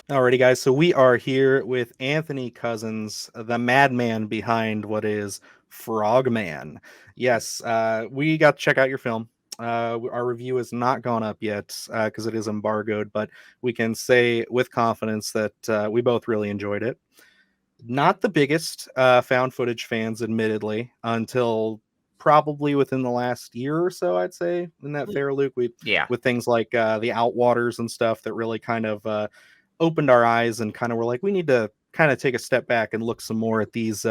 Alrighty, guys. So we are here with Anthony Cousins, the madman behind what is Frogman. Yes, we got to check out your film. Our review has not gone up yet because it is embargoed, but we can say with confidence that we both really enjoyed it. Not the biggest found footage fans, admittedly, until probably within the last year or so, I'd say. Isn't that fair, Luke? We Yeah. with things like the Outwaters and stuff that really kind of opened our eyes and kind of were like, we need to kind of take a step back and look some more at these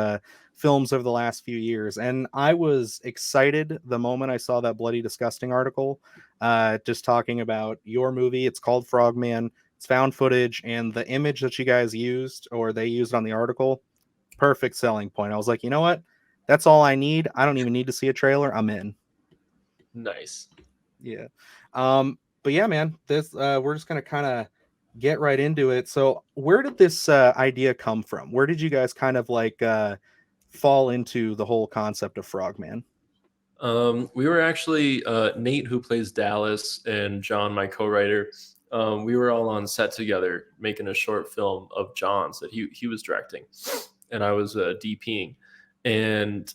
films over the last few years. And I was excited the moment I saw that Bloody Disgusting article, just talking about your movie. It's called Frogman. It's found footage, and the image that you guys used or they used on the article, perfect selling point. I was like, you know what? That's all I need. I don't even need to see a trailer. I'm in. Nice. Yeah. But yeah, man, this we're just gonna kind of get right into it. So where did this idea come from? Where did you guys kind of like fall into the whole concept of Frogman? We were actually Nate, who plays Dallas, and John, my co-writer. We were all on set together making a short film of John's that he was directing, and I was DPing. And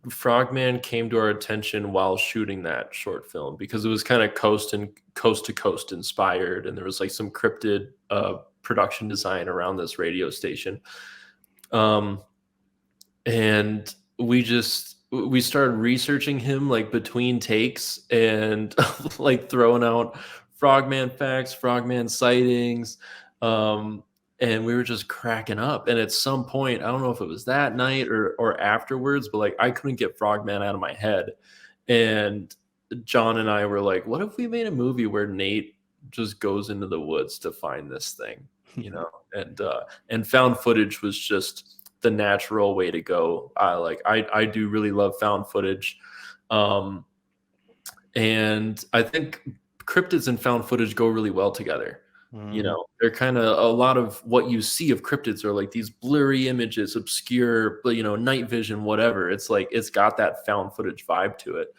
Frogman came to our attention while shooting that short film because it was kind of coast to coast inspired, and there was like some cryptid production design around this radio station. And we started researching him like between takes and like throwing out Frogman facts, Frogman sightings. And we were just cracking up. And at some point, I don't know if it was that night or afterwards, but like I couldn't get Frogman out of my head. And John and I were like, what if we made a movie where Nate just goes into the woods to find this thing, you know? And found footage was just the natural way to go. I do really love found footage. And I think cryptids and found footage go really well together. You know, they're kind of a lot of what you see of cryptids are like these blurry images, obscure, you know, night vision, whatever. It's like it's got that found footage vibe to it.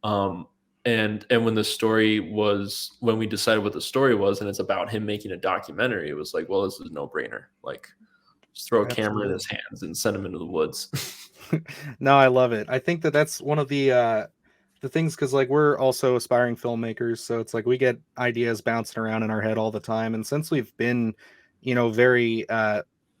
And when we decided what the story was, and it's about him making a documentary, it was like, well, this is no brainer. Like, just throw a camera in his hands and send him into the woods. No, I love it. I think that that's one of the things, because like we're also aspiring filmmakers, so it's like we get ideas bouncing around in our head all the time. And since we've been, you know, very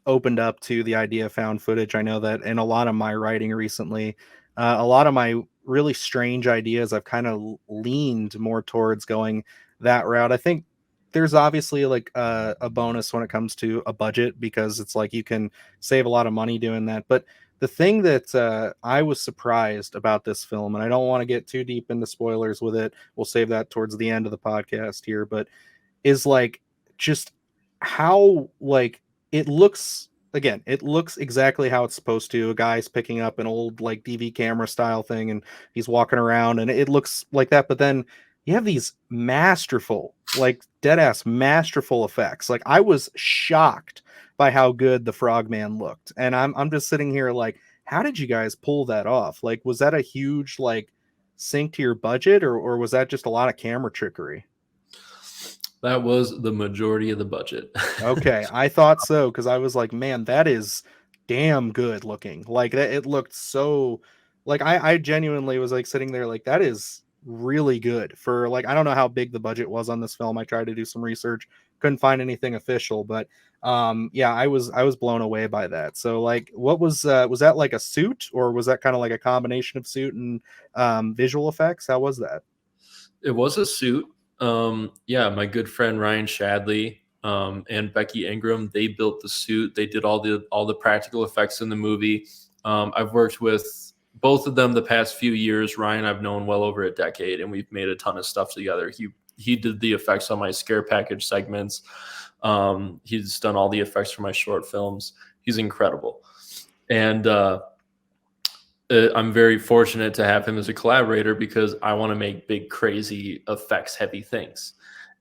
opened up to the idea of found footage, I know that in a lot of my writing recently, a lot of my really strange ideas, I've kind of leaned more towards going that route. I think there's obviously like a bonus when it comes to a budget, because it's like you can save a lot of money doing that. But the thing that I was surprised about this film, and I don't want to get too deep into spoilers with it, we'll save that towards the end of the podcast here, but is like just how like it looks. Again, it looks exactly how it's supposed to. A guy's picking up an old like DV camera style thing and he's walking around and it looks like that. But then you have these masterful, like dead ass masterful effects. Like I was shocked by how good the Frogman looked. And I'm just sitting here like, how did you guys pull that off? Like, was that a huge like sink to your budget, or was that just a lot of camera trickery? That was the majority of the budget. Okay, I thought so, because I was like, man, that is damn good looking. Like that, it looked so like I genuinely was like sitting there like that is really good for like I don't know how big the budget was on this film. I tried to do some research, couldn't find anything official, but yeah, I was blown away by that. So like what was that like a suit, or was that kind of like a combination of suit and visual effects? How was that? It was a suit. Yeah, my good friend Ryan Shadley and Becky Ingram, they built the suit. They did all the practical effects in the movie. I've worked with both of them the past few years. Ryan, I've known well over a decade, and we've made a ton of stuff together. He did the effects on my scare package segments. He's done all the effects for my short films. He's incredible, and I'm very fortunate to have him as a collaborator because I want to make big, crazy, effects heavy things.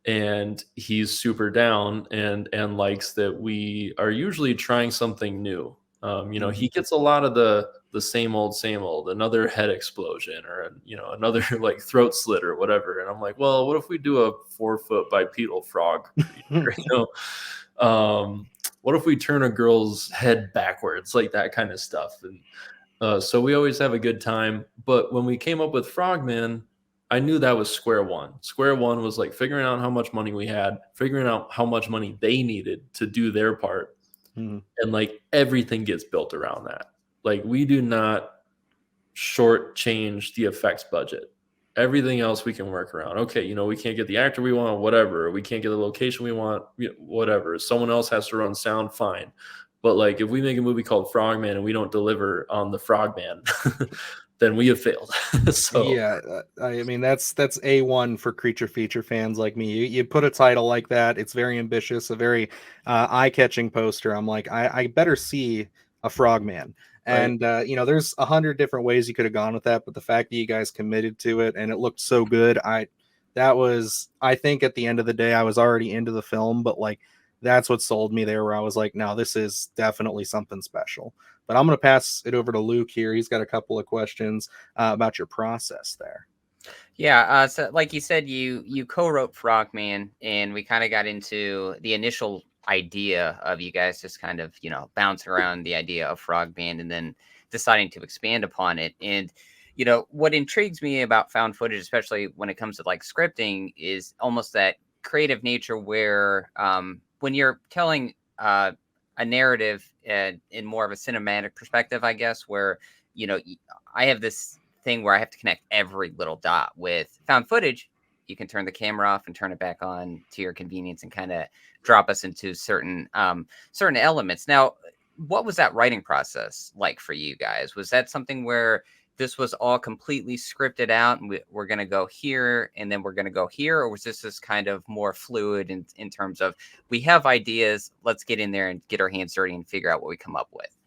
And he's super down and likes that we are usually trying something new. You know, he gets a lot of the same old, another head explosion or another like throat slit or whatever. And I'm like, well, what if we do a 4 foot bipedal frog? You know, What if we turn a girl's head backwards, like that kind of stuff. And so we always have a good time. But when we came up with Frogman, I knew that was square one. Square one was like figuring out how much money we had, figuring out how much money they needed to do their part. Mhm. And like everything gets built around that. Like we do not shortchange the effects budget. Everything else we can work around. Okay, you know, we can't get the actor we want, whatever. We can't get the location we want, whatever. Someone else has to run sound, fine. But like if we make a movie called Frogman and we don't deliver on the Frogman, then we have failed. So Yeah, I mean that's A1 for creature feature fans like me. You put a title like that, it's very ambitious, a very eye-catching poster. I'm like, I better see a Frogman. right. And you know, there's 100 different ways you could have gone with that, but the fact that you guys committed to it and it looked so good, I think at the end of the day, I was already into the film, but like that's what sold me there, where I was like, no, this is definitely something special. But I'm gonna pass it over to Luke here. He's got a couple of questions about your process there. Yeah, so like you said, you co-wrote Frogman, and we kind of got into the initial idea of you guys just kind of bouncing around the idea of Frogman, and then deciding to expand upon it. And what intrigues me about found footage, especially when it comes to like scripting, is almost that creative nature where when you're telling a narrative in more of a cinematic perspective, I guess, where I have this thing where I have to connect every little dot. With found footage, you can turn the camera off and turn it back on to your convenience and kind of drop us into certain elements. Now, what was that writing process like for you guys? Was that something where this was all completely scripted out and we're going to go here and then we're going to go here? Or was this kind of more fluid in terms of we have ideas, let's get in there and get our hands dirty and figure out what we come up with?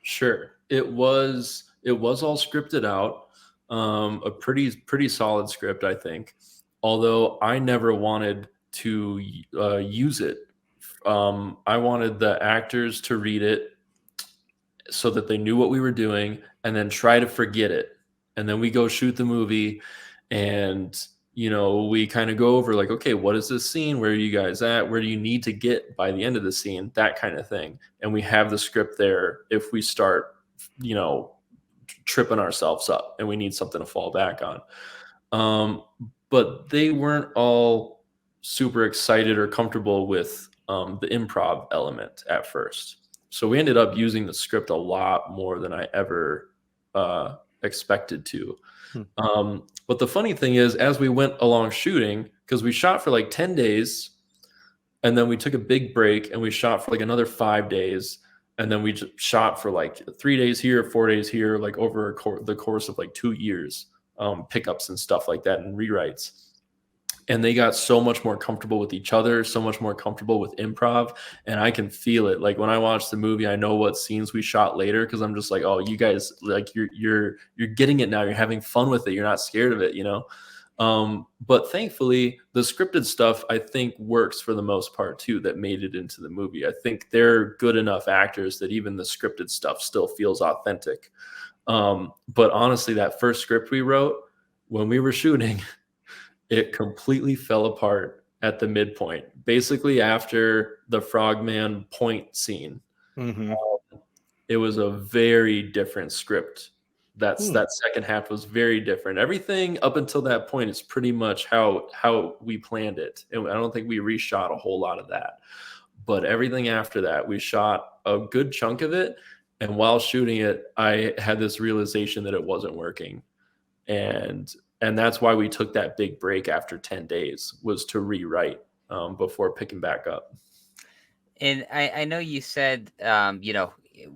Sure. It was all scripted out. A pretty solid script, I think. Although I never wanted to use it. I wanted the actors to read it so that they knew what we were doing and then try to forget it. And then we go shoot the movie and we kind of go over like, okay, what is this scene? Where are you guys at? Where do you need to get by the end of the scene? That kind of thing. And we have the script there if we start, tripping ourselves up and we need something to fall back on. But they weren't all super excited or comfortable with the improv element at first. So we ended up using the script a lot more than I ever expected to. But the funny thing is, as we went along shooting, because we shot for like 10 days, and then we took a big break and we shot for like another 5 days. And then we just shot for like 3 days here, 4 days here, like over the course of like 2 years, pickups and stuff like that and rewrites. And they got so much more comfortable with each other, so much more comfortable with improv. And I can feel it. Like when I watch the movie, I know what scenes we shot later because I'm just like, oh, you guys, like you're getting it now. You're having fun with it. You're not scared of it, But thankfully, the scripted stuff I think works for the most part too. That made it into the movie. I think they're good enough actors that even the scripted stuff still feels authentic. But honestly, that first script we wrote when we were shooting, it completely fell apart at the midpoint. Basically, after the Frogman point scene, Mm-hmm. it was a very different script. That second half was very different. Everything up until that point is pretty much how we planned it, and I don't think we reshot a whole lot of that. But everything after that, we shot a good chunk of it, and while shooting it, I had this realization that it wasn't working, and that's why we took that big break after 10 days, was to rewrite before picking back up. And I know you said,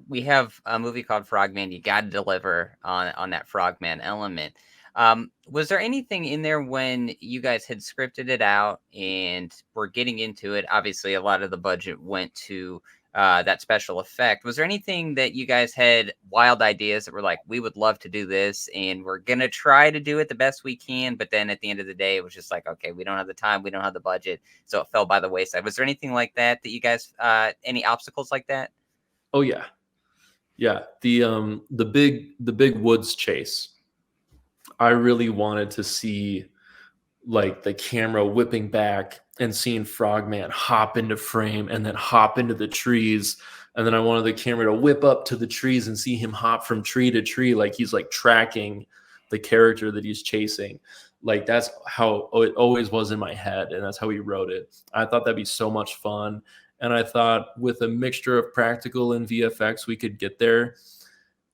we have a movie called Frogman. You got to deliver on that Frogman element. Was there anything in there when you guys had scripted it out and were getting into it? Obviously, a lot of the budget went to that special effect. Was there anything that you guys had wild ideas that were like, we would love to do this and we're going to try to do it the best we can. But then at the end of the day, it was just like, okay, we don't have the time. We don't have the budget. So it fell by the wayside. Was there anything like that you guys, any obstacles like that? Oh yeah. Yeah. The big woods chase. I really wanted to see like the camera whipping back and seeing Frogman hop into frame and then hop into the trees. And then I wanted the camera to whip up to the trees and see him hop from tree to tree, like he's like tracking the character that he's chasing. Like that's how it always was in my head, and that's how he wrote it. I thought that'd be so much fun. And I thought with a mixture of practical and VFX, we could get there,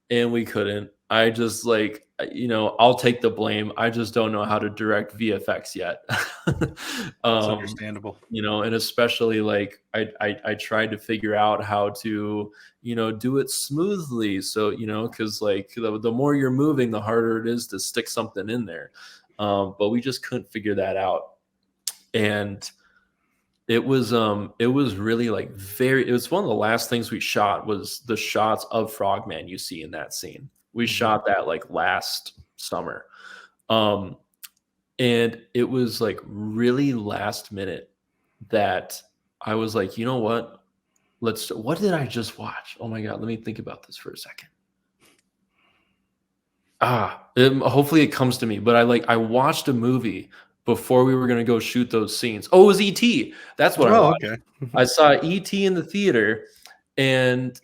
and we couldn't. I just like, I'll take the blame. I just don't know how to direct VFX yet. It's understandable. And especially like I tried to figure out how to, do it smoothly. So, because like the more you're moving, the harder it is to stick something in there. But we just couldn't figure that out. And it was really like it was one of the last things we shot was the shots of Frogman you see in that scene. We shot that like last summer. And it was like really last minute that I was like, you know what? What did I just watch? Oh my God, let me think about this for a second. Hopefully it comes to me, but I watched a movie before we were going to go shoot those scenes. Oh, it was E.T. That's what I watched. Okay. I saw E.T. in the theater, and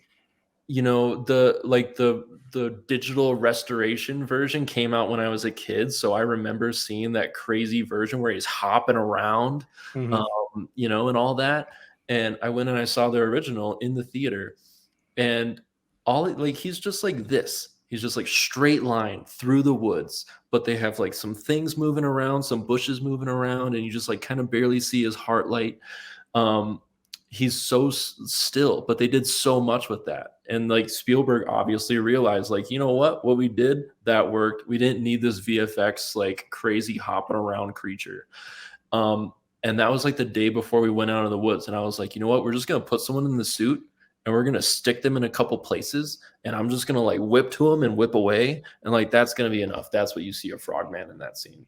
the digital restoration version came out when I was a kid, so I remember seeing that crazy version where he's hopping around, and all that. And I went and I saw the original in the theater, and he's just like this. He's just like straight line through the woods, but they have like some things moving around, some bushes moving around, and you just like kind of barely see his heart light. He's so still, but they did so much with that. And like Spielberg obviously realized, like, you know what we did, that worked. We didn't need this VFX, like crazy hopping around creature. And that was like the day before we went out of the woods. And I was like, you know what, we're just going to put someone in the suit and we're going to stick them in a couple places. And I'm just going to like whip to them and whip away. And like, that's going to be enough. That's what you see of Frogman in that scene.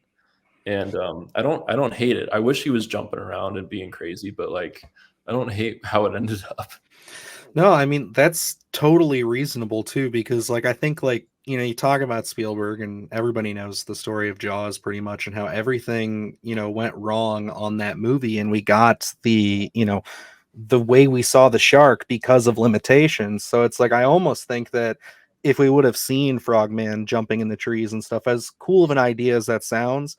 And I don't hate it. I wish he was jumping around and being crazy, but like, I don't hate how it ended up. No, I mean, that's totally reasonable too, because like, I think like, you talk about Spielberg and everybody knows the story of Jaws pretty much and how everything, went wrong on that movie. And we got the way we saw the shark because of limitations. So it's like, I almost think that if we would have seen Frogman jumping in the trees and stuff, as cool of an idea as that sounds,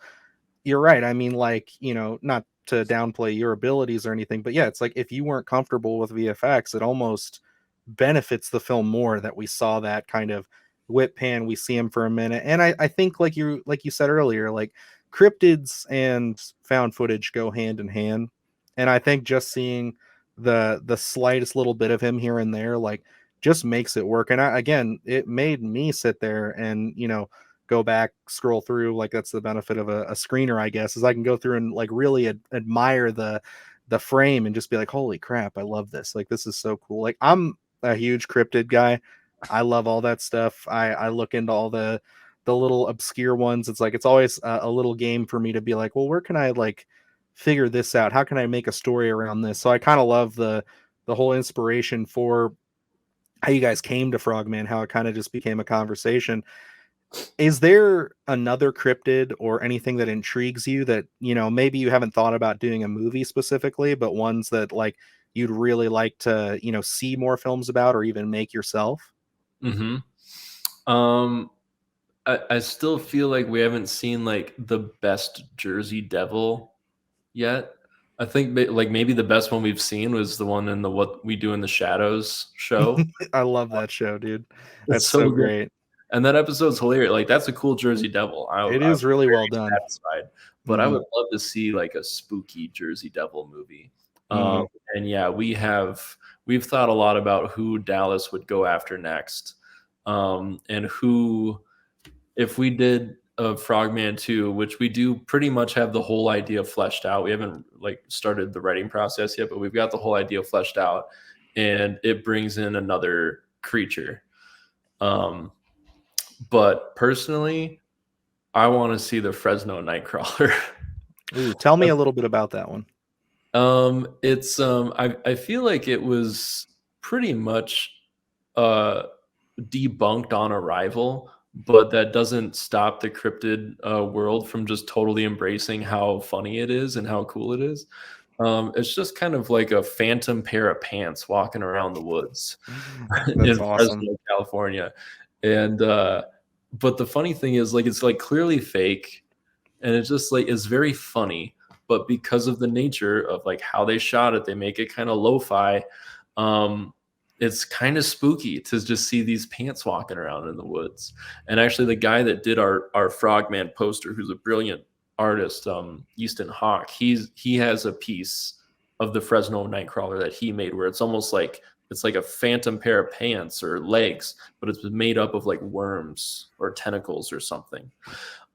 you're right. I mean, like, not to downplay your abilities or anything, but yeah, it's like if you weren't comfortable with VFX, it almost benefits the film more that we saw that kind of whip pan. We see him for a minute, and I think like you said earlier, like cryptids and found footage go hand in hand, and I think just seeing the slightest little bit of him here and there, like, just makes it work. And again, it made me sit there and go back, scroll through. Like, that's the benefit of a screener, I guess, is I can go through and like really admire the frame and just be like, holy crap, I love this. Like, this is so cool. Like, I'm a huge cryptid guy. I love all that stuff. I look into all the little obscure ones. It's like, it's always a little game for me to be like, well, where can I like figure this out? How can I make a story around this? So I kind of love the whole inspiration for how you guys came to Frogman, how it kind of just became a conversation. Is there another cryptid or anything that intrigues you that, maybe you haven't thought about doing a movie specifically, but ones that like you'd really like to, see more films about or even make yourself? Mm-hmm. I still feel like we haven't seen like the best Jersey Devil yet. I think like maybe the best one we've seen was the one in the What We Do in the Shadows show. I love that show, dude. That's It's so so good. great. And that episode's hilarious. Like, that's a cool Jersey Devil. It I'm is really very well done. satisfied. But I would love to see like a spooky Jersey Devil movie. And yeah, we've thought a lot about who Dallas would go after next. And who, if we did a Frogman 2, which we do pretty much have the whole idea fleshed out. We haven't like started the writing process yet, but we've got the whole idea fleshed out, and it brings in another creature. But personally, I want to see the Fresno Nightcrawler. Ooh, tell me a little bit about that one. It's I feel like it was pretty much debunked on arrival, but that doesn't stop the cryptid world from just totally embracing how funny it is and how cool it is. It's just kind of like a phantom pair of pants walking around the woods That's in awesome. Fresno, California. And but the funny thing is, like, it's like clearly fake, and it's just like it's very funny. But because of the nature of like how they shot it, they make it kind of lo-fi. Um, it's kind of spooky to just see these pants walking around in the woods. And actually, the guy that did our Frogman poster, who's a brilliant artist, Easton Hawk, he has a piece of the Fresno Nightcrawler that he made where it's almost like it's like a phantom pair of pants or legs, but it's made up of like worms or tentacles or something.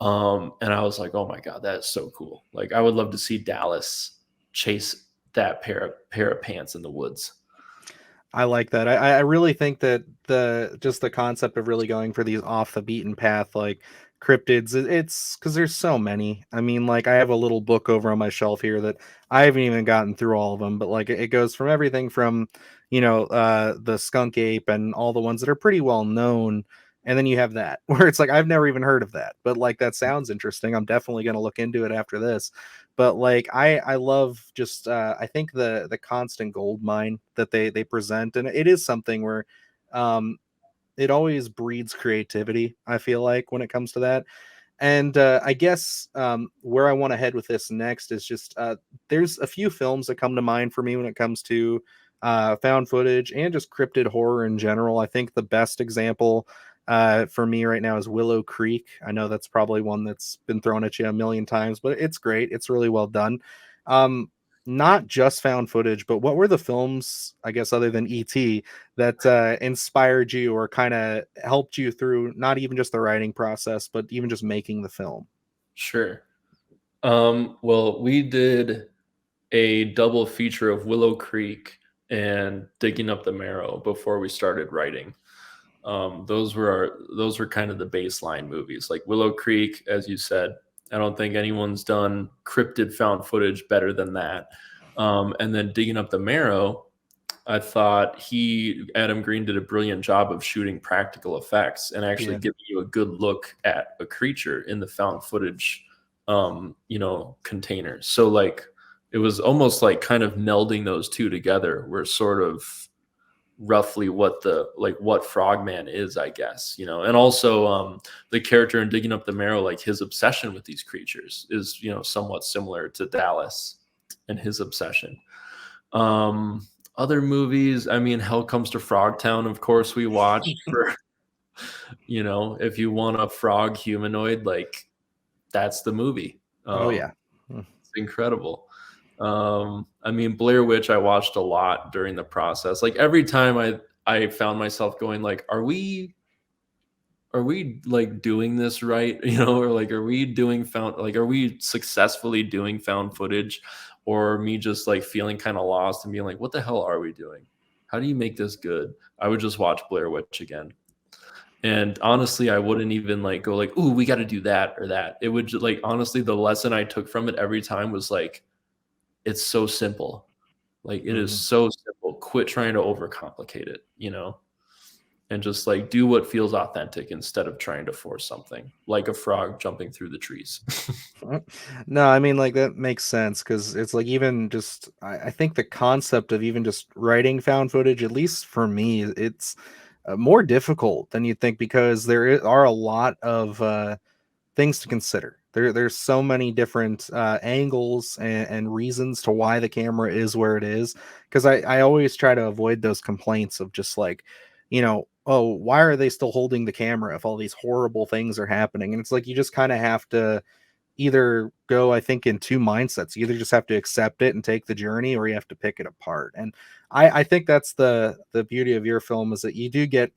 And I was like, oh my God, that is so cool. Like, I would love to see Dallas chase that pair of pants in the woods. I like that. I really think that the concept of really going for these off the beaten path like cryptids, it's because there's so many. I mean, like I have a little book over on my shelf here that I haven't even gotten through all of them, but like it goes from everything from the skunk ape and all the ones that are pretty well known, and then you have that where it's like I've never even heard of that, but like that sounds interesting. I'm definitely going to look into it after this. But like I love just I think the constant gold mine that they present, and it is something where um it always breeds creativity, I feel like, when it comes to that. And I guess where I want to head with this next is just there's a few films that come to mind for me when it comes to found footage and just cryptid horror in general. I think the best example for me right now is Willow Creek. I know that's probably one that's been thrown at you a million times, but it's great. It's really well done. Um, Not just found footage, but what were the films, I guess, other than E.T., that inspired you or kind of helped you through not even just the writing process, but even just making the film? Sure. Well, we did a double feature of Willow Creek and Digging Up the Marrow before we started writing. Those were kind of the baseline movies. Like Willow Creek, as you said, I don't think anyone's done cryptid found footage better than that. And then Digging Up the Marrow, I thought Adam Green did a brilliant job of shooting practical effects and actually Yeah. giving you a good look at a creature in the found footage, containers. So like it was almost like kind of melding those two together were sort of roughly what Frogman is, I guess, and also the character in Digging Up the Marrow, like his obsession with these creatures is, somewhat similar to Dallas and his obsession. Other movies, I mean, Hell Comes to Frogtown, of course, we watched for, if you want a frog humanoid, like that's the movie. Oh yeah. It's incredible. I mean, Blair Witch, I watched a lot during the process. Like every time I found myself going like, are we like doing this right? Or like, are we successfully doing found footage, or me just like feeling kind of lost and being like, what the hell are we doing? How do you make this good? I would just watch Blair Witch again. And honestly, I wouldn't even like go like, ooh, we got to do that or that. It would just like, honestly, the lesson I took from it every time was like, it's so simple. Like it is Mhm. so simple. Quit trying to overcomplicate it, and just like do what feels authentic instead of trying to force something like a frog jumping through the trees. No, I mean, like that makes sense because it's like even just I think the concept of even just writing found footage, at least for me, it's more difficult than you think because are a lot of things to consider. There's so many different angles and reasons to why the camera is where it is. Because I always try to avoid those complaints of just like, oh, why are they still holding the camera if all these horrible things are happening? And it's like you just kind of have to either go, I think, in two mindsets. You either just have to accept it and take the journey, or you have to pick it apart. And I think that's the beauty of your film is that you do get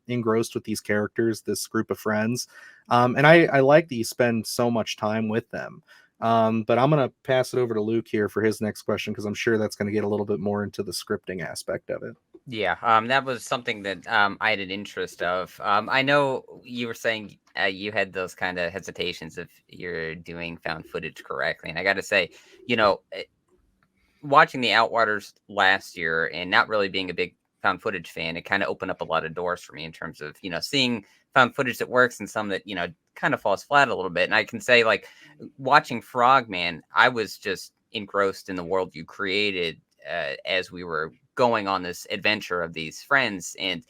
engrossed with these characters, this group of friends, and I like that you spend so much time with them. But I'm gonna pass it over to Luke here for his next question because I'm sure that's going to get a little bit more into the scripting aspect of it. Yeah, that was something that I had an interest of. I know you were saying you had those kind of hesitations if you're doing found footage correctly, and I got to say, watching the Outwaters last year and not really being a big found footage fan, it kind of opened up a lot of doors for me in terms of, seeing found footage that works and some that, kind of falls flat a little bit. And I can say, like, watching Frogman, I was just engrossed in the world you created as we were going on this adventure of these friends. And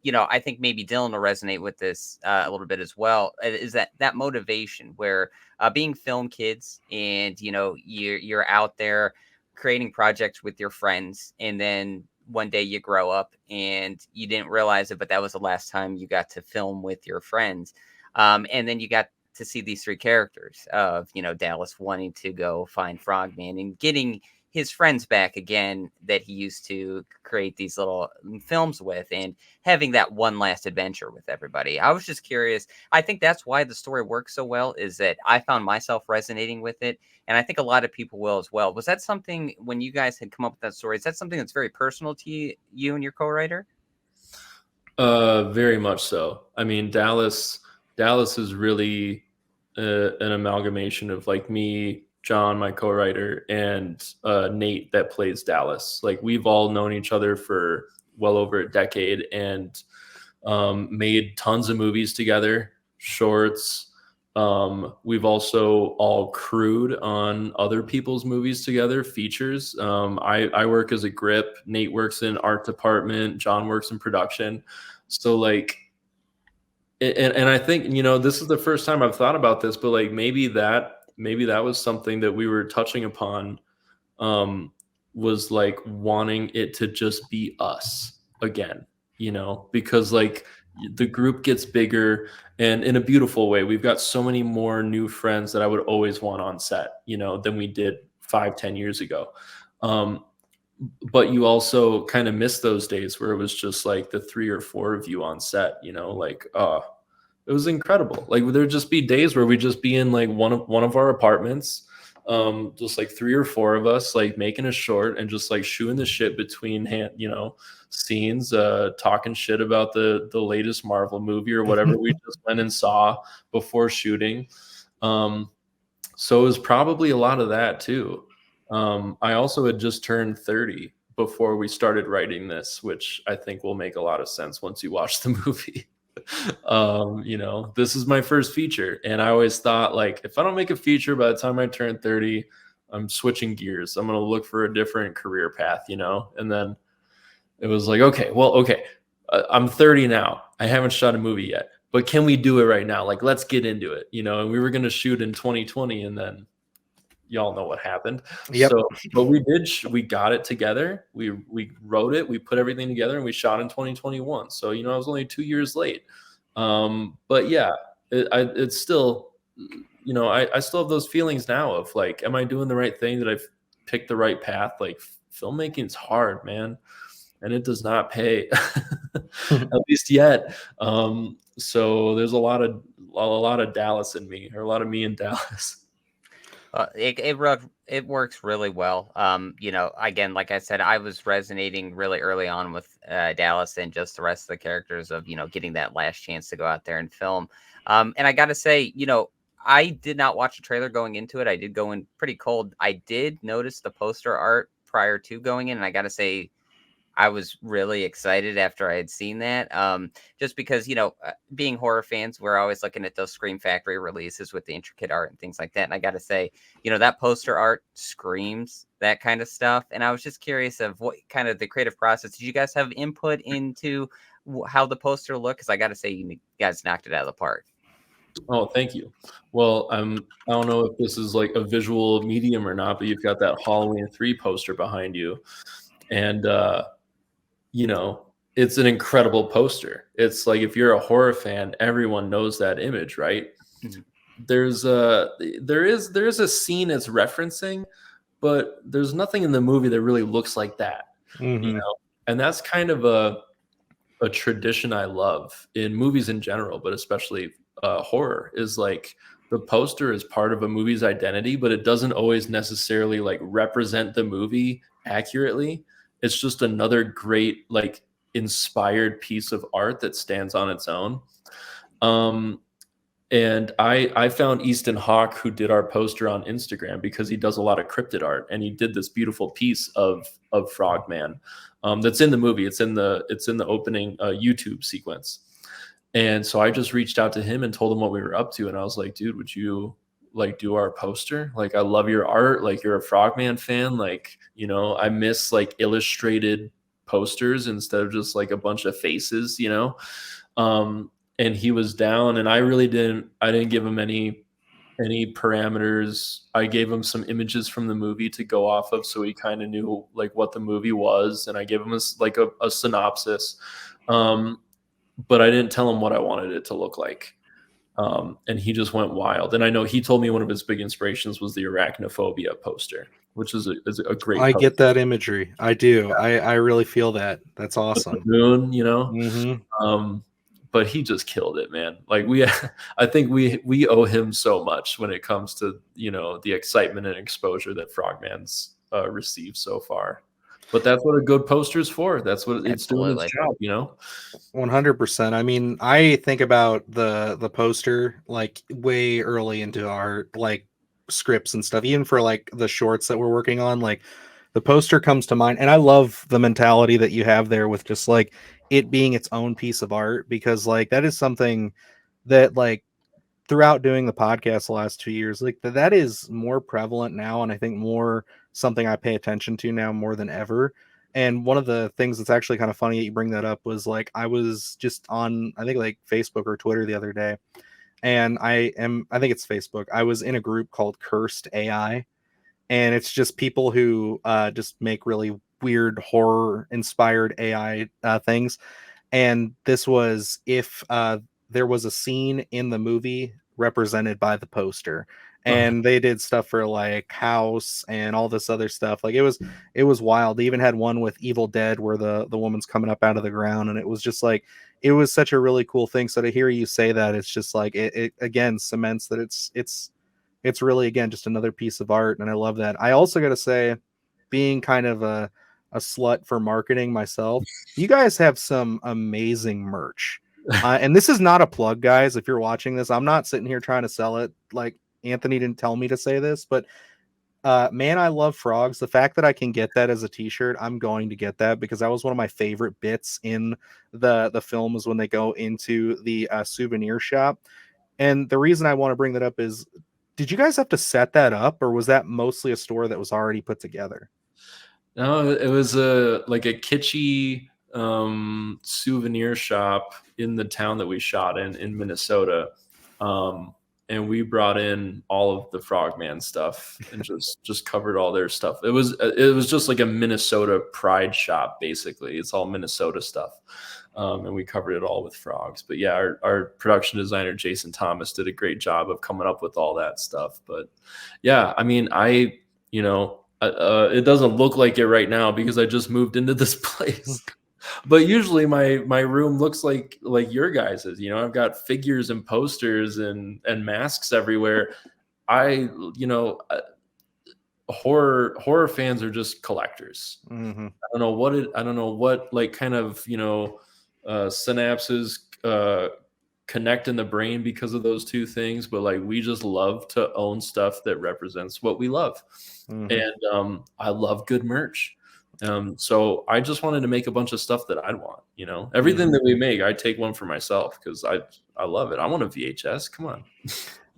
you know, I think maybe Dylan will resonate with this a little bit as well. Is that motivation where being film kids, and you know, you're out there creating projects with your friends, and then one day you grow up and you didn't realize it, but that was the last time you got to film with your friends. And then you got to see these three characters of, you know, Dallas wanting to go find Frogman and getting his friends back again that he used to create these little films with, and having that one last adventure with everybody. I was just curious. I think that's why the story works so well, is that I found myself resonating with it. And I think a lot of people will as well. Was that something when you guys had come up with that story? Is that something that's very personal to you and your co-writer? Very much so. I mean, Dallas is really an amalgamation of like me, John, my co-writer, and Nate that plays Dallas. Like, we've all known each other for well over a decade, and made tons of movies together, shorts. We've also all crewed on other people's movies together, features. I work as a grip, Nate works in art department, John works in production. So like, and I think, you know, this is the first time I've thought about this, but like maybe that was something that we were touching upon, was like wanting it to just be us again, you know, because like the group gets bigger, and in a beautiful way. We've got so many more new friends that I would always want on set, you know, than we did 5-10 years ago. But you also kind of miss those days where it was just like the 3 or 4 of you on set, you know, like, it was incredible. Like, there'd just be days where we'd just be in like one of our apartments, just like 3 or 4 of us, like making a short and just like shooting the shit between scenes, talking shit about the latest Marvel movie or whatever we just went and saw before shooting. So it was probably a lot of that too. I also had just turned 30 before we started writing this, which I think will make a lot of sense once you watch the movie. You know, this is my first feature, and I always thought, like, if I don't make a feature by the time I turn 30, I'm switching gears. I'm going to look for a different career path, you know? And then it was like, okay, I'm 30 now. I haven't shot a movie yet, but can we do it right now? Like, let's get into it, you know? And we were going to shoot in 2020, and then y'all know what happened. Yep. So, but we got it together. We wrote it, we put everything together, and we shot in 2021. So, you know, I was only 2 years late. But yeah, it's still, you know, I still have those feelings now of like, am I doing the right thing? Did I pick the right path? Like, filmmaking's hard, man, and it does not pay, at least yet. So there's a lot of Dallas in me, or a lot of me in Dallas. It works really well. You know, again, like I said, I was resonating really early on with Dallas and just the rest of the characters of, you know, getting that last chance to go out there and film. And I got to say, you know, I did not watch the trailer going into it. I did go in pretty cold. I did notice the poster art prior to going in, and I got to say, I was really excited after I had seen that. Just because, you know, being horror fans, we're always looking at those Scream Factory releases with the intricate art and things like that. And I got to say, you know, that poster art screams that kind of stuff. And I was just curious of what kind of the creative process. Did you guys have input into how the poster looked? Because I got to say, you guys knocked it out of the park. Oh, thank you. Well, I don't know if this is like a visual medium or not, but you've got that Halloween 3 poster behind you. And, you know, it's an incredible poster. It's like, if you're a horror fan, everyone knows that image, right? Mm-hmm. There is a scene it's referencing, but there's nothing in the movie that really looks like that. Mm-hmm. You know, and that's kind of a tradition I love in movies in general, but especially horror, is like the poster is part of a movie's identity, but it doesn't always necessarily like represent the movie accurately. It's just another great, like, inspired piece of art that stands on its own. And I found Easton Hawk, who did our poster, on Instagram, because he does a lot of cryptid art, and he did this beautiful piece of Frogman that's in the movie. It's in the opening YouTube sequence. And so I just reached out to him and told him what we were up to, and I was like, dude, would you like do our poster? Like, I love your art. Like, you're a Frogman fan. Like, you know, I miss like illustrated posters instead of just like a bunch of faces, you know? And he was down, and I didn't give him any parameters. I gave him some images from the movie to go off of, so he kind of knew like what the movie was, and I gave him a synopsis. But I didn't tell him what I wanted it to look like. And he just went wild. And I know he told me one of his big inspirations was the arachnophobia poster, which is a great I poster. get that imagery. I do. I really feel that. That's awesome. The moon, you know. Mm-hmm. But he just killed it, man. Like I think we owe him so much when it comes to, you know, the excitement and exposure that Frogman's received so far. But that's what a good poster is for. That's what it's doing its job, you know. 100%. I mean, I think about the poster like way early into our like scripts and stuff, even for like the shorts that we're working on. Like the poster comes to mind, and I love the mentality that you have there with just like it being its own piece of art, because like that is something that like throughout doing the podcast the last 2 years, like that is more prevalent now, and I think more something I pay attention to now more than ever. And one of the things that's actually kind of funny that you bring that up was like I was just on, I think like Facebook or Twitter the other day, and I think it's Facebook. I was in a group called Cursed AI, and it's just people who just make really weird horror inspired AI things. And this was if there was a scene in the movie represented by the poster, and they did stuff for like House and all this other stuff. Like it was wild. They even had one with Evil Dead where the woman's coming up out of the ground, and it was just like it was such a really cool thing. So to hear you say that, it's just like it again cements that it's really again just another piece of art, and I love that. I also got to say, being kind of a slut for marketing myself, you guys have some amazing merch. And this is not a plug, guys. If you're watching this, I'm not sitting here trying to sell it. Like Anthony didn't tell me to say this, but man, I love frogs. The fact that I can get that as a t-shirt, I'm going to get that, because that was one of my favorite bits in the film is when they go into the souvenir shop. And the reason I want to bring that up is, did you guys have to set that up, or was that mostly a store that was already put together? No, it was like a kitschy souvenir shop in the town that we shot in Minnesota. And we brought in all of the Frogman stuff and just covered all their stuff. It was just like a Minnesota pride shop, basically. It's all Minnesota stuff. And we covered it all with frogs. But yeah, our production designer, Jason Thomas, did a great job of coming up with all that stuff. But yeah, I mean, it doesn't look like it right now because I just moved into this place. But usually my room looks like your guys's. You know, I've got figures and posters and masks everywhere. Horror fans are just collectors. Mm-hmm. I don't know what like kind of synapses connect in the brain because of those two things, but like we just love to own stuff that represents what we love. Mm-hmm. And I love good merch. So I just wanted to make a bunch of stuff that I'd want, you know, everything that we make, I take one for myself because I love it. I want a VHS. Come on.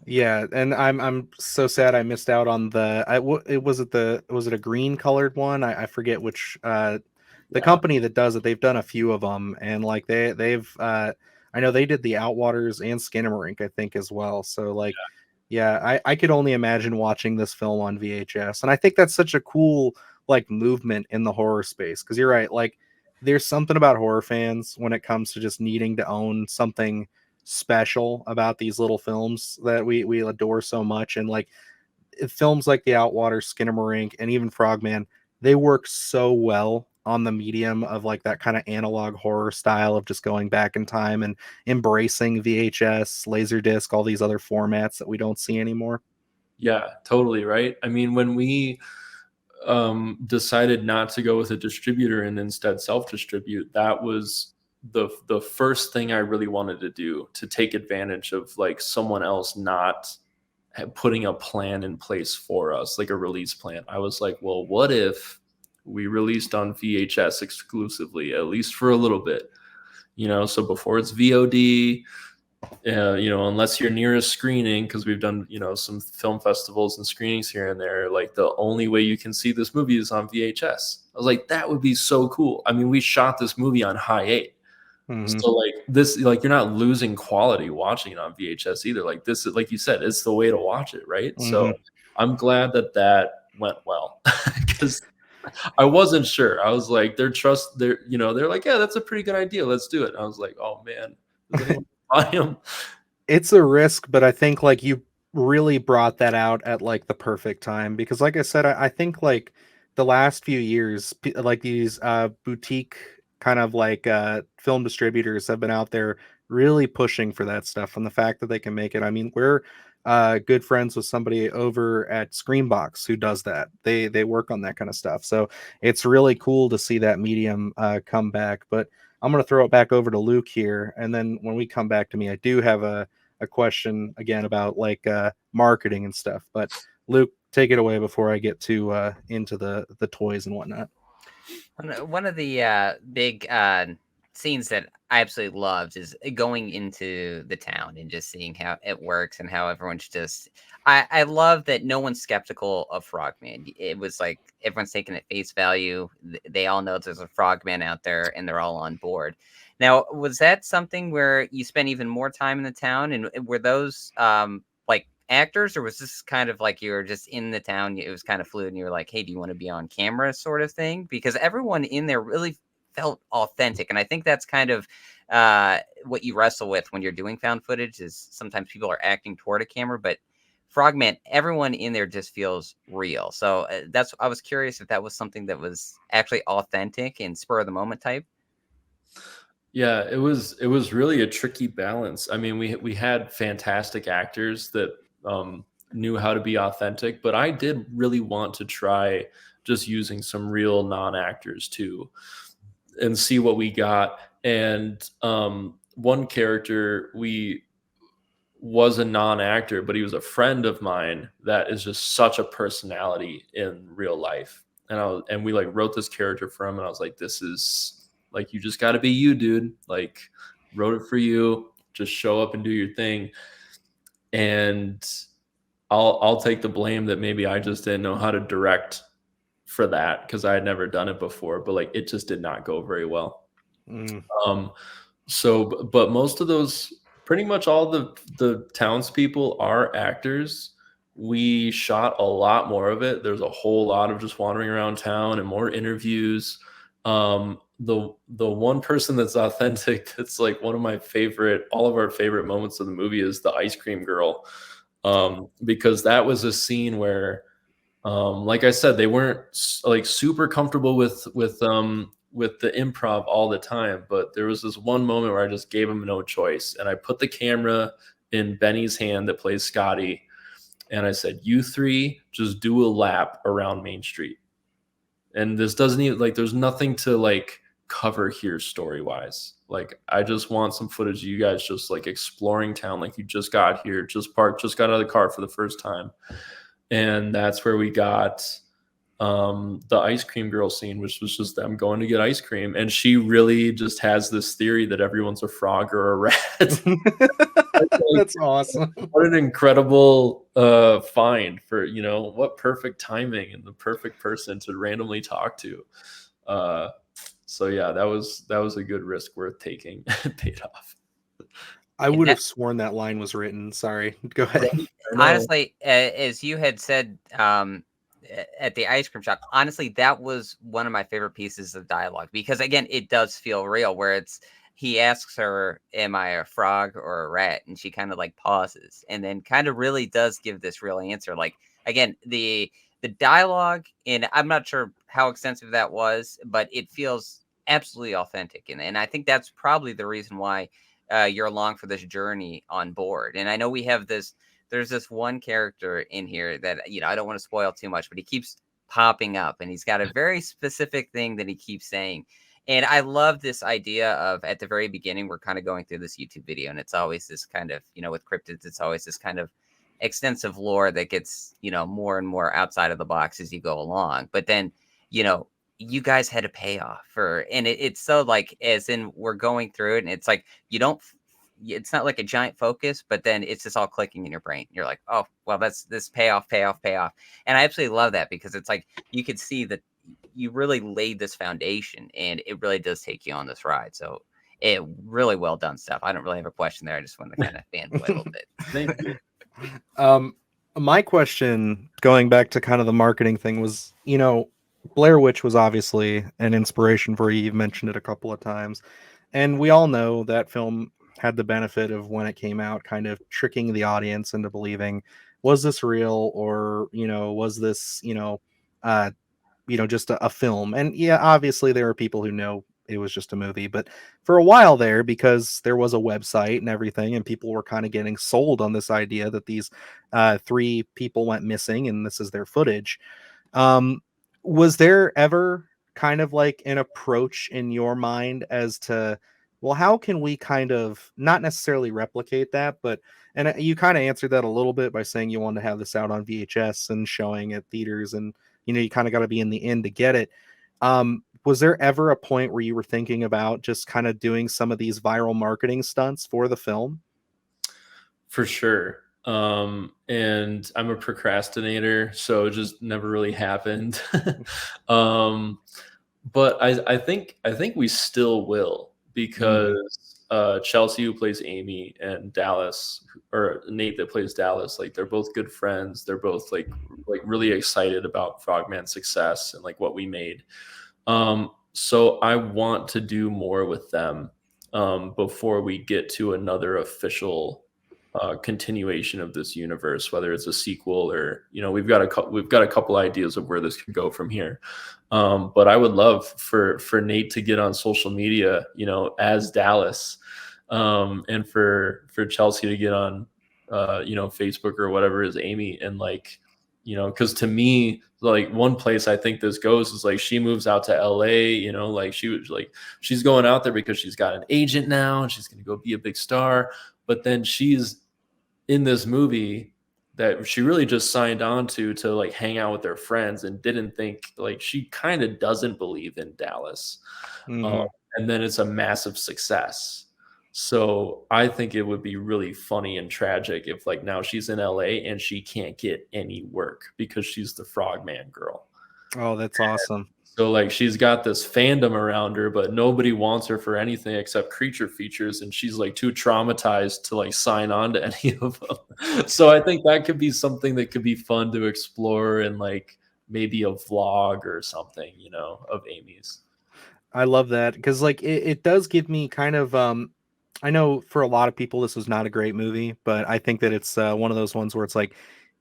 Yeah, and I'm so sad I missed out on was it a green colored one? I forget which the company that does it. They've done a few of them, and like they've I know they did the Outwaters and Skinamarink, I think, as well. So like yeah, I could only imagine watching this film on VHS. And I think that's such a cool like movement in the horror space, because you're right, like there's something about horror fans when it comes to just needing to own something special about these little films that we adore so much. And like films like the Outwater, Skinamarink, and even Frogman, they work so well on the medium of like that kind of analog horror style of just going back in time and embracing VHS, Laserdisc, all these other formats that we don't see anymore. Yeah, totally. Right. I mean, when we decided not to go with a distributor and instead self-distribute, that was the first thing I really wanted to do, to take advantage of like someone else not putting a plan in place for us, like a release plan. I was like, well, what if we released on VHS exclusively, at least for a little bit, you know, so before it's VOD, You know, unless you're near a screening, because we've done, you know, some film festivals and screenings here and there, like the only way you can see this movie is on VHS. I was like, that would be so cool. I mean, we shot this movie on high 8. Mhm. So like this, like you're not losing quality watching it on VHS either. Like this is, like you said, it's the way to watch it, right? So Mhm. I'm glad that that went well, because I wasn't sure. I was like, they're, you know, they're like, yeah, that's a pretty good idea. Let's do it. And I was like, oh man, does anyone buy them? It's a risk, but I think like you really brought that out at like the perfect time because, like I said, I think like the last few years, like these boutique kind of like film distributors have been out there really pushing for that stuff and the fact that they can make it. I mean, we're good friends with somebody over at Screenbox who does that. They work on that kind of stuff, so it's really cool to see that medium come back. But I'm going to throw it back over to Luke here, and then when we come back to me, I do have a question again about like marketing and stuff. But Luke, take it away before I get to into the toys and whatnot. One of the big scenes that I absolutely loved is going into the town and just seeing how it works and how everyone's just. I love that no one's skeptical of Frogman. It was like everyone's taking it face value. They all know there's a Frogman out there and they're all on board. Now, was that something where you spent even more time in the town? And were those like actors, or was this kind of like you were just in the town, it was kind of fluid and you were like, hey, do you want to be on camera sort of thing? Because everyone in there really felt authentic, and I think that's kind of what you wrestle with when you're doing found footage is sometimes people are acting toward a camera, but Frogman, everyone in there just feels real. So that's, I was curious if that was something that was actually authentic and spur of the moment type. Yeah, it was really a tricky balance. I mean, we had fantastic actors that knew how to be authentic, but I did really want to try just using some real non-actors too and see what we got. And one character we was a non-actor, but he was a friend of mine that is just such a personality in real life. And we like wrote this character for him, and I was like, this is like, you just got to be you, dude. Like, wrote it for you. Just show up and do your thing. And I'll take the blame that maybe I just didn't know how to direct for that because I had never done it before. But like, it just did not go very well. Mm. Um, but most of those, pretty much all the townspeople are actors. We shot a lot more of it. There's a whole lot of just wandering around town and more interviews. The one person that's authentic, that's like one of my favorite, all of our favorite moments of the movie is the ice cream girl, because that was a scene where, like I said, they weren't like super comfortable with the improv all the time, but there was this one moment where I just gave him no choice, and I put the camera in Benny's hand that plays Scotty, and I said, "You three just do a lap around Main Street." And this doesn't even, like, there's nothing to like cover here story wise. Like, I just want some footage of you guys just like exploring town, like you just got here, just parked, just got out of the car for the first time. And that's where we got the ice cream girl scene, which was just them going to get ice cream. And she really just has this theory that everyone's a frog or a rat. Like, That's awesome. what an incredible find for, you know, what perfect timing and the perfect person to randomly talk to. So yeah, that was a good risk worth taking. It paid off. I And would that, have sworn that line was written. Sorry. Go ahead. Right? I know. honestly, as you had said at the ice cream shop, honestly, that was one of my favorite pieces of dialogue because, again, it does feel real. Where it's he asks her, "Am I a frog or a rat?" and she kind of like pauses and then kind of really does give this real answer. Like, again, the dialogue, and I'm not sure how extensive that was, but it feels absolutely authentic, and I think that's probably the reason why you're along for this journey on board. And I know we have this, there's this one character in here that, I don't want to spoil too much, but he keeps popping up and he's got a very specific thing that he keeps saying. And I love this idea of, at the very beginning, we're kind of going through this YouTube video, and it's always this kind of, with cryptids, it's always this kind of extensive lore that gets, more and more outside of the box as you go along. But then, you know, you guys had a payoff for, and it's so like, as in we're going through it, and it's like, you don't it's not like a giant focus, but then it's just all clicking in your brain. You're like, oh, well, that's this payoff, payoff, payoff. And I absolutely love that, because it's like you could see that you really laid this foundation, and it really does take you on this ride. So it really well done stuff. I don't really have a question there. I just wanted to kind of fanboy a little bit. Thank you. My question, going back to kind of the marketing thing, was, Blair Witch was obviously an inspiration for you. You've mentioned it a couple of times. And we all know that film had the benefit of, when it came out, kind of tricking the audience into believing, was this real, or, was this, just a film? And yeah, obviously there are people who know it was just a movie, but for a while there, because there was a website and everything, and people were kind of getting sold on this idea that these 3 people went missing and this is their footage. Was there ever kind of like an approach in your mind as to, well, how can we kind of not necessarily replicate that, but, and you kind of answered that a little bit by saying you wanted to have this out on VHS and showing at theaters, and you kind of got to be in the inn to get it. Was there ever a point where you were thinking about just kind of doing some of these viral marketing stunts for the film? For sure. And I'm a procrastinator, so it just never really happened. But I think we still will, because Chelsea, who plays Amy, and Dallas, or Nate that plays Dallas, like they're both good friends. They're both like really excited about Frogman's success and like what we made. So I want to do more with them before we get to another official continuation of this universe, whether it's a sequel or, we've got a couple ideas of where this could go from here. But I would love for Nate to get on social media, as Dallas, and for Chelsea to get on, Facebook or whatever as Amy, and like, because to me, like one place I think this goes is like she moves out to LA, like she's going out there because she's got an agent now and she's going to go be a big star. But then she's in this movie that she really just signed on to like hang out with her friends, and didn't think, like, she kind of doesn't believe in Dallas. And then it's a massive success. So I think it would be really funny and tragic if, like, now she's in LA and she can't get any work because she's the Frogman girl. Oh, that's awesome. So like she's got this fandom around her, but nobody wants her for anything except creature features, and she's like too traumatized to like sign on to any of them. So I think that could be something that could be fun to explore, and like maybe a vlog or something, of Amy's. I love that, because like it does give me kind of I know for a lot of people this was not a great movie, but I think that it's one of those ones where it's like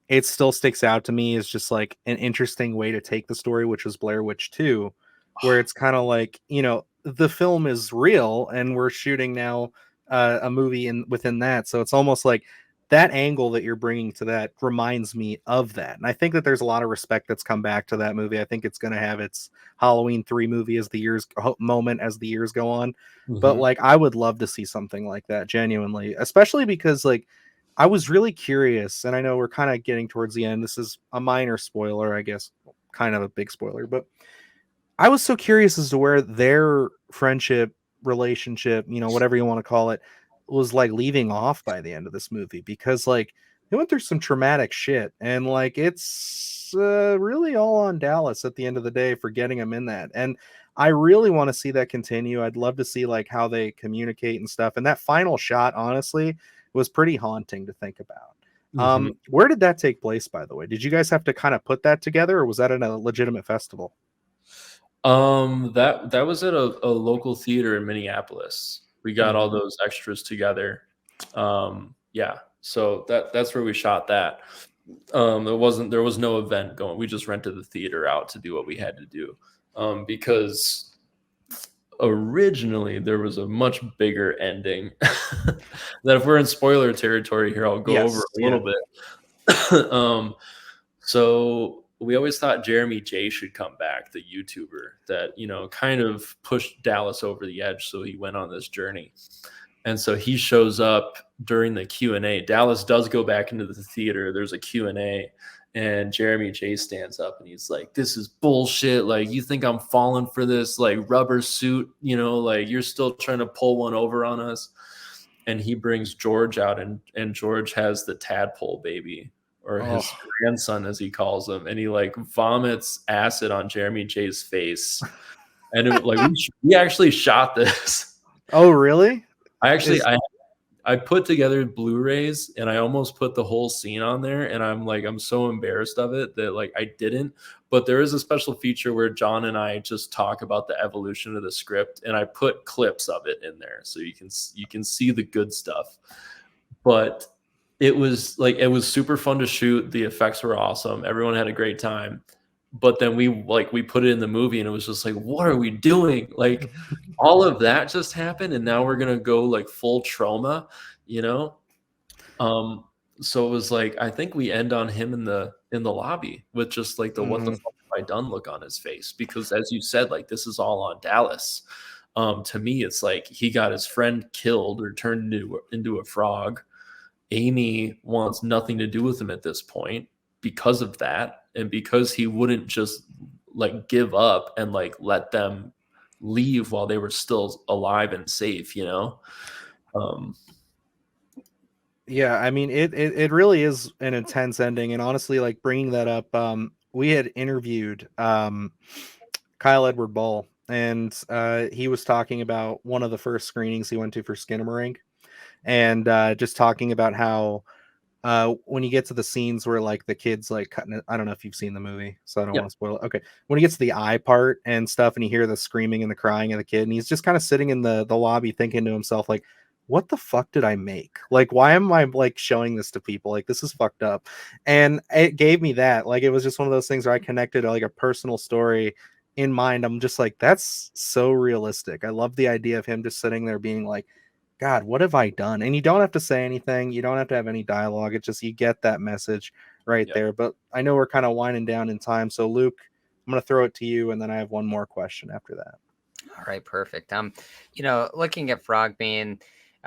it still sticks out to me as just like an interesting way to take the story, which was Blair Witch 2, where it's kind of like, the film is real and we're shooting now a movie within that. So it's almost like that angle that you're bringing to that reminds me of that. And I think that there's a lot of respect that's come back to that movie. I think it's going to have its Halloween 3 movie as the years go on. But like, I would love to see something like that, genuinely, especially because like, I was really curious, and I know we're kind of getting towards the end. This is a minor spoiler, I guess, kind of a big spoiler, but I was so curious as to where their friendship, relationship, whatever you want to call it, was like leaving off by the end of this movie, because like they went through some traumatic shit, and like it's really all on Dallas at the end of the day for getting him in that. And I really want to see that continue. I'd love to see like how they communicate and stuff. And that final shot, honestly, was pretty haunting to think about. Where did that take place, by the way? Did you guys have to kind of put that together, or was that in a legitimate festival? That was at a local theater in Minneapolis. We got all those extras together. Yeah, so that's where we shot that. There was no event going. We just rented the theater out to do what we had to do, because originally there was a much bigger ending. That if we're in spoiler territory here, I'll go over a little bit. So we always thought Jeremy J should come back, the YouTuber that, kind of pushed Dallas over the edge. So he went on this journey. And so he shows up during the Q&A. Dallas does go back into the theater. There's a Q&A, and Jeremy J stands up and he's like, "This is bullshit. Like, you think I'm falling for this like rubber suit, like you're still trying to pull one over on us." and he brings George out, and George has the tadpole baby, or his grandson as he calls him, and he like vomits acid on Jeremy J's face. And it, like we actually shot this. Oh, really? I put together Blu-rays, and I almost put the whole scene on there, and I'm so embarrassed of it that like I didn't. But there is a special feature where John and I just talk about the evolution of the script, and I put clips of it in there so you can see the good stuff. But it was super fun to shoot. The effects were awesome. Everyone had a great time. But then we put it in the movie, and it was just like, what are we doing? Like all of that just happened, and now we're gonna go like full trauma, you know? So it was like, I think we end on him in the lobby with just like the what the fuck have I done look on his face, because as you said, like this is all on Dallas. To me, it's like he got his friend killed or turned into a frog. Amy wants nothing to do with him at this point because of that, and because he wouldn't just like give up and like let them leave while they were still alive and safe, you know? Yeah, I mean, it really is an intense ending, and honestly, like bringing that up, we had interviewed Kyle Edward Ball, and he was talking about one of the first screenings he went to for Skinamarink, and just talking about how when you get to the scenes where like the kids like cutting it, I don't know if you've seen the movie, so I don't want to spoil it. Okay, when he gets to the eye part and stuff, and you hear the screaming and the crying of the kid, and he's just kind of sitting in the lobby thinking to himself like, what the fuck did I make? Like, why am I like showing this to people? Like, this is fucked up. And it gave me that. Like, it was just one of those things where I connected like a personal story in mind. I'm just like, that's so realistic. I love the idea of him just sitting there being like, God, what have I done? And you don't have to say anything. You don't have to have any dialogue. It's just, you get that message right there. But I know we're kind of winding down in time. So Luke, I'm going to throw it to you. And then I have one more question after that. All right, perfect. You know, looking at Frogman,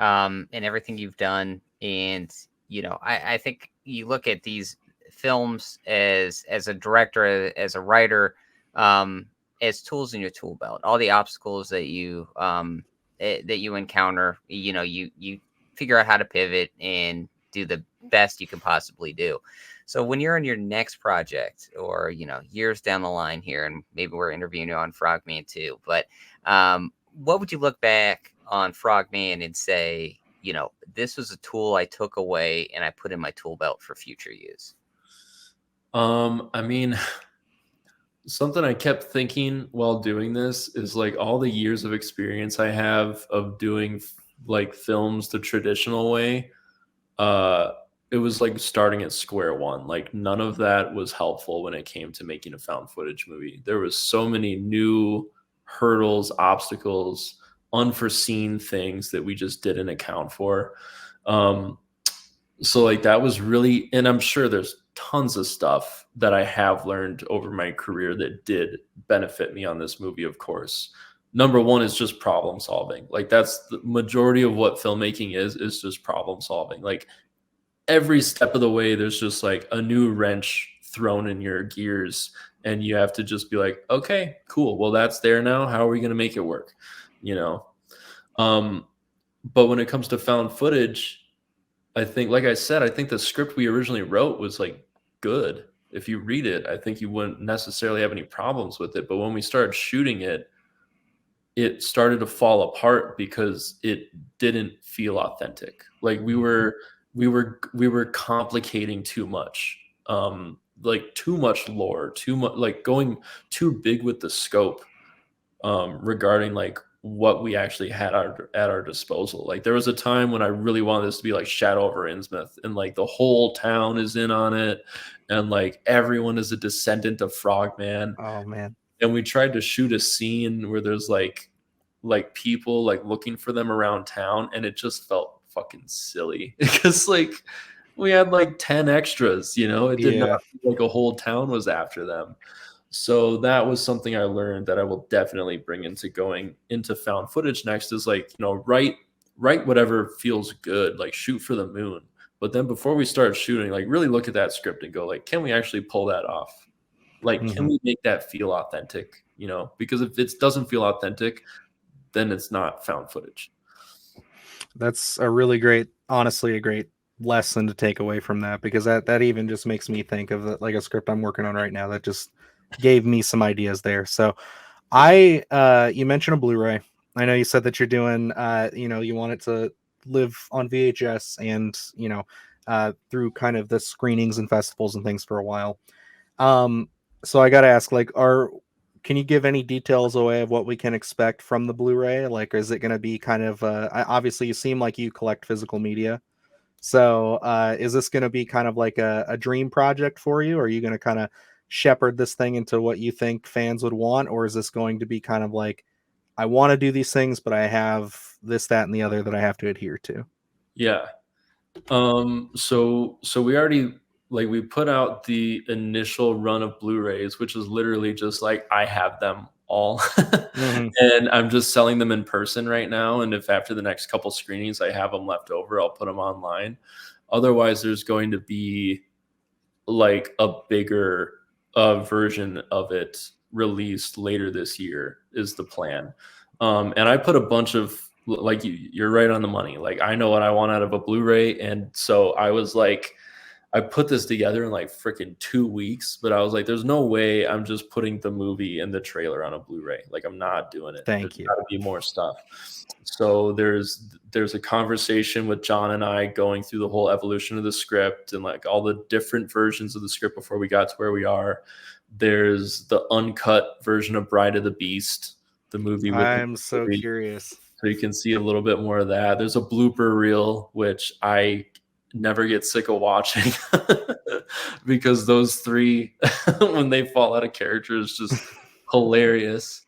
and everything you've done, and you know, I think you look at these films as a director, as a writer, as tools in your tool belt. All the obstacles that you encounter, you know, you figure out how to pivot and do the best you can possibly do. So when you're in your next project, or you know, years down the line here, and maybe we're interviewing you on Frogman too, but what would you look back on Frogman and say, you know, this was a tool I took away and I put in my tool belt for future use? I mean, something I kept thinking while doing this is like all the years of experience I have of doing like films the traditional way. It was like starting at square one. Like none of that was helpful when it came to making a found footage movie. There was so many new hurdles, obstacles, unforeseen things that we just didn't account for. So like that was really, and I'm sure there's tons of stuff that I have learned over my career that did benefit me on this movie, of course. Number one is just problem solving. Like that's the majority of what filmmaking is just problem solving. Like every step of the way, there's just like a new wrench thrown in your gears, and you have to just be like, okay, cool. Well, that's there now. How are we going to make it work? You know? But when it comes to found footage, I think, like I said, I think the script we originally wrote was like good. If you read it, I think you wouldn't necessarily have any problems with it. But when we started shooting it, it started to fall apart because it didn't feel authentic. Like we were complicating too much. Like too much lore, too much, like going too big with the scope regarding like what we actually had at our disposal. Like there was a time when I really wanted this to be like Shadow over Innsmouth, and like the whole town is in on it, and like everyone is a descendant of Frogman. Oh man. And we tried to shoot a scene where there's like people like looking for them around town, and it just felt fucking silly because like we had like 10 extras, you know, it did not feel like a whole town was after them. So that was something I learned that I will definitely bring into going into found footage next, is like, you know, write whatever feels good, like shoot for the moon. But then before we start shooting, like really look at that script and go like, can we actually pull that off? Like, can we make that feel authentic? You know, because if it doesn't feel authentic, then it's not found footage. That's honestly a great lesson to take away from that, because that even just makes me think of like a script I'm working on right now that just gave me some ideas there. So you mentioned a Blu-ray. I know you said that you're doing you want it to live on VHS and through kind of the screenings and festivals and things for a while. Um, so I got to ask, like, can you give any details away of what we can expect from the Blu-ray? Like, is it going to be kind of, obviously you seem like you collect physical media. So, is this going to be kind of like a dream project for you? Or are you going to kind of shepherd this thing into what you think fans would want? Or is this going to be kind of like, I want to do these things, but I have this, that, and the other that I have to adhere to? Yeah. So we already, like, we put out the initial run of Blu-rays, which is literally just like I have them all. Mhm. And I'm just selling them in person right now. And if after the next couple screenings I have them left over, I'll put them online. Otherwise, there's going to be like a bigger version of it released later this year is the plan. And I put a bunch of, like, you're right on the money. Like, I know what I want out of a Blu-ray, and so I was like, I put this together in like freaking 2 weeks, but I was like, there's no way I'm just putting the movie and the trailer on a Blu-ray. Like, I'm not doing it. Thank There's you. got to be more stuff. So there's a conversation with John and I going through the whole evolution of the script and like all the different versions of the script before we got to where we are. There's the uncut version of Bride of the Beast, the movie with I'm so curious. so you can see a little bit more of that. There's a blooper reel, which I never get sick of watching because those three, when they fall out of character, is just hilarious.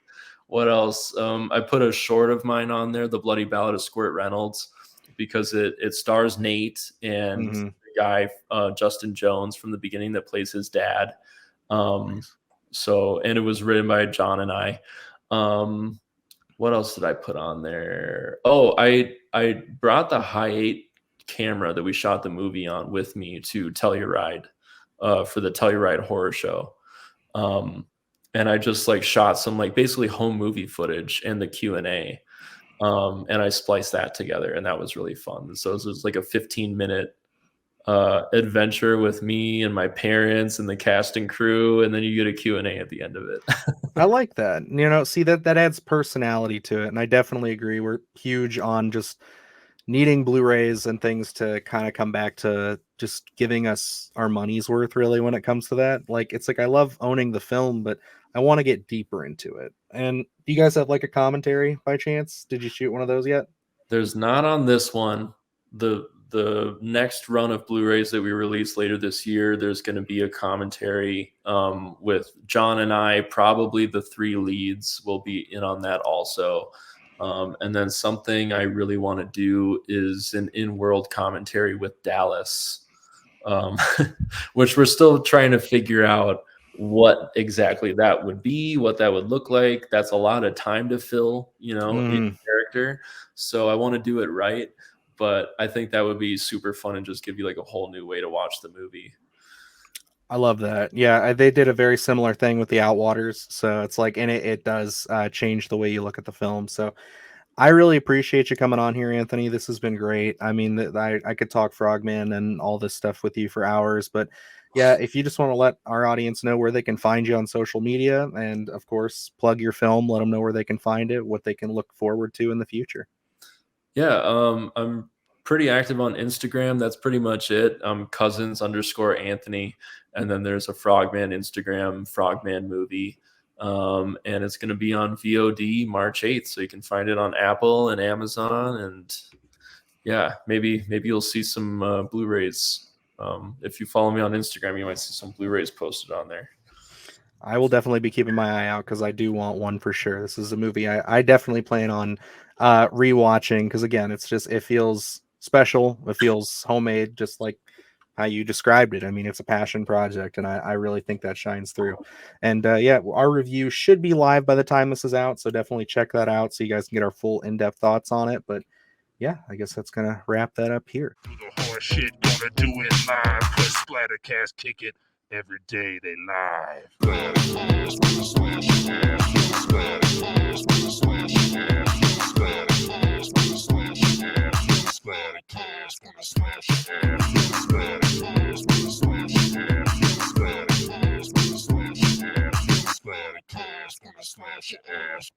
What else? I put a short of mine on there, The Bloody Ballad of Squirt Reynolds, because it stars Nate and Mhm. the guy, Justin Jones from the beginning, that plays his dad. And it was written by John and I. What else did I put on there? Oh, I brought the Hi8 camera that we shot the movie on with me to Telluride for the Telluride horror show. And I just like shot some like basically home movie footage and the Q&A. And I spliced that together, and that was really fun. So it was like a 15-minute adventure with me and my parents and the cast and crew, and then you get a Q&A at the end of it. I like that. See, that adds personality to it, and I definitely agree. We're huge on just needing Blu-rays and things to kind of come back to just giving us our money's worth, really, when it comes to that. Like, it's like I love owning the film, but I want to get deeper into it. And do you guys have like a commentary by chance? Did you shoot one of those yet? There's not on this one. The next run of Blu-rays that we release later this year, there's going to be a commentary with John and I. Probably the three leads will be in on that also. And then something I really want to do is an in-world commentary with Dallas, which we're still trying to figure out what exactly that would be, what that would look like. That's a lot of time to fill, in character. So I want to do it right, but I think that would be super fun and just give you like a whole new way to watch the movie. I love that. Yeah, they did a very similar thing with the Outwaters. So it's like, and it does change the way you look at the film. So I really appreciate you coming on here, Anthony. This has been great. I mean, I could talk Frogman and all this stuff with you for hours, but yeah, if you just want to let our audience know where they can find you on social media, and of course, plug your film, let them know where they can find it, what they can look forward to in the future. Yeah, I'm pretty active on Instagram. That's pretty much it. Cousins_Anthony. And then there's a Frogman Instagram, Frogman movie. And it's going to be on VOD March 8th. So you can find it on Apple and Amazon. And yeah, maybe you'll see some Blu-rays. If you follow me on Instagram, you might see some Blu-rays posted on there. I will definitely be keeping my eye out, because I do want one for sure. This is a movie I definitely plan on rewatching, because again, it feels special. It feels homemade, just like how you described it. I mean, it's a passion project, and I really think that shines through. And yeah, our review should be live by the time this is out, so definitely check that out so you guys can get our full in-depth thoughts on it. But yeah, I guess that's gonna wrap that up here. Do the horse shit, gonna do it live. Cause Splattercast kick it every day they live. ass gonna slash your ass.